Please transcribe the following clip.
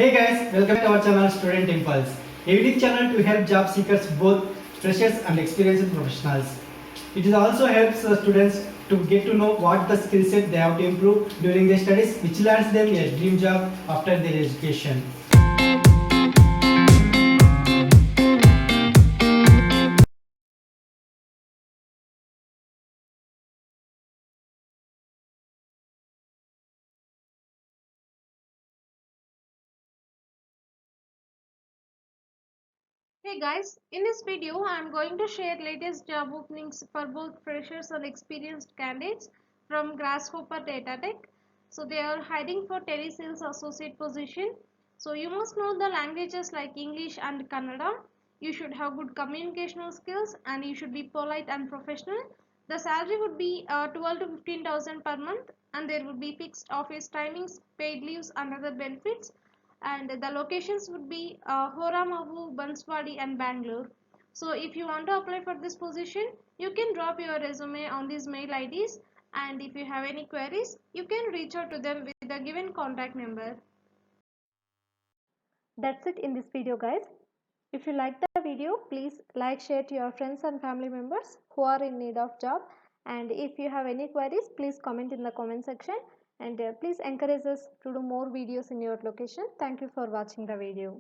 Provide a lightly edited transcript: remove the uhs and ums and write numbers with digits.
Hey guys, welcome to our channel Student Impulse, a unique channel to help job seekers, both freshers and experienced professionals. It also helps students to get to know what the skill set they have to improve during their studies, which lands them a dream job after their education. Hey guys, in this video I am going to share latest job openings for both freshers and experienced candidates from Grasshopper Datatech. So they are hiring for telesales associate position. So you must know the languages like English and Kannada. You should have good communicational skills and you should be polite and professional. The salary would be 12 to 15,000 per month, and there would be fixed office timings, paid leaves and other benefits, and the locations would be Horamavu, Banswadi and Bangalore. So if you want to apply for this position, you can drop your resume on these mail IDs, and if you have any queries, you can reach out to them with the given contact number. That's it in this video, guys. If you like the video, please like, share to your friends and family members who are in need of job. And if you have any queries, please comment in the comment section, and please encourage us to do more videos in your location. Thank you for watching the video.